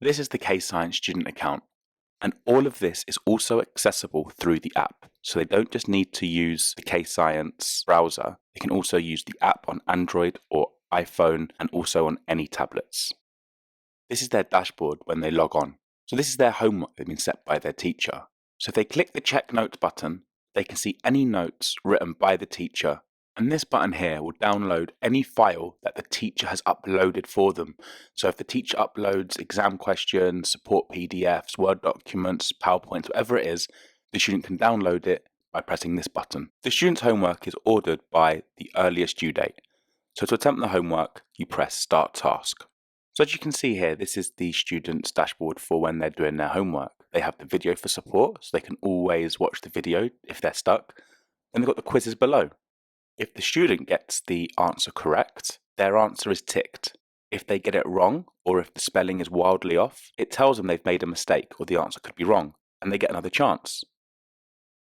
This is the KayScience student account, and all of this is also accessible through the app. So they don't just need to use the KayScience browser, they can also use the app on Android or iPhone and also on any tablets. This is their dashboard when they log on. So this is their homework they've been set by their teacher. So if they click the check notes button, they can see any notes written by the teacher. And this button here will download any file that the teacher has uploaded for them. So if the teacher uploads exam questions, support PDFs, Word documents, PowerPoints, whatever it is, the student can download it by pressing this button. The student's homework is ordered by the earliest due date. So to attempt the homework, you press Start Task. So as you can see here, this is the student's dashboard for when they're doing their homework. They have the video for support, so they can always watch the video if they're stuck. And they've got the quizzes below. If the student gets the answer correct, their answer is ticked. If they get it wrong, or if the spelling is wildly off, it tells them they've made a mistake or the answer could be wrong, and they get another chance.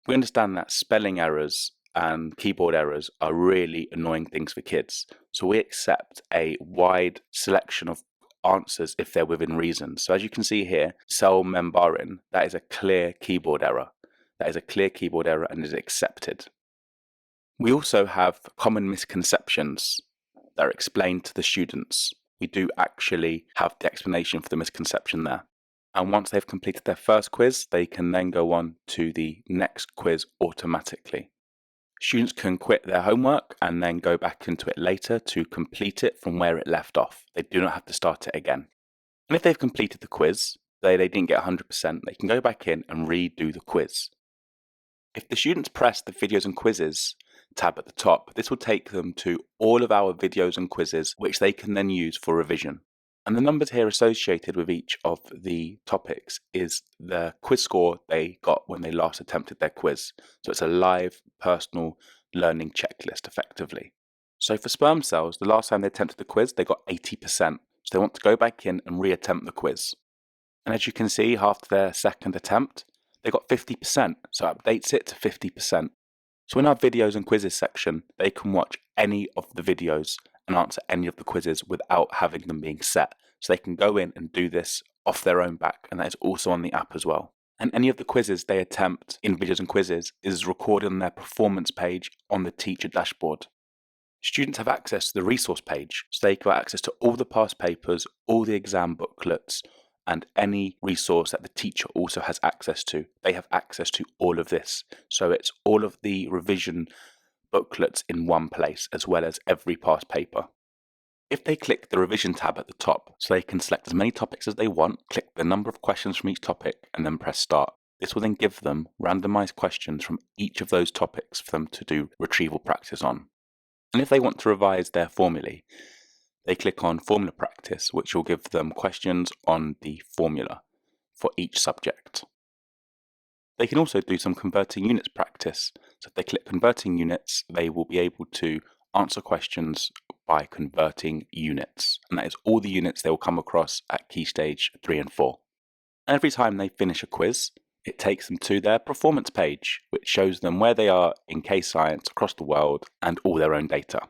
We understand that spelling errors and keyboard errors are really annoying things for kids, so we accept a wide selection of answers if they're within reason. So as you can see here, cell membarin, that is a clear keyboard error. That is a clear keyboard error and is accepted. We also have common misconceptions that are explained to the students. We do actually have the explanation for the misconception there. And once they've completed their first quiz, they can then go on to the next quiz automatically. Students can quit their homework and then go back into it later to complete it from where it left off. They do not have to start it again. And if they've completed the quiz, they didn't get 100%, they can go back in and redo the quiz. If the students press the videos and quizzes tab at the top, this will take them to all of our videos and quizzes, which they can then use for revision. And the numbers here associated with each of the topics is the quiz score they got when they last attempted their quiz. So it's a live, personal learning checklist, effectively. So for sperm cells, the last time they attempted the quiz, they got 80%. So they want to go back in and re-attempt the quiz. And as you can see, after their second attempt, they got 50%. So it updates it to 50%. So in our videos and quizzes section, they can watch any of the videos and answer any of the quizzes without having them being set. So they can go in and do this off their own back, and that is also on the app as well. And any of the quizzes they attempt in videos and quizzes is recorded on their performance page on the teacher dashboard. Students have access to the resource page, so they get access to all the past papers, all the exam booklets, and any resource that the teacher also has access to. They have access to all of this. So it's all of the revision booklets in one place, as well as every past paper. If they click the revision tab at the top, so they can select as many topics as they want, click the number of questions from each topic, and then press start. This will then give them randomized questions from each of those topics for them to do retrieval practice on. And if they want to revise their formulae, they click on formula practice, which will give them questions on the formula for each subject. They can also do some converting units practice. So if they click converting units, they will be able to answer questions by converting units. And that is all the units they will come across at key stage 3 and 4. And every time they finish a quiz, it takes them to their performance page, which shows them where they are in KayScience across the world and all their own data.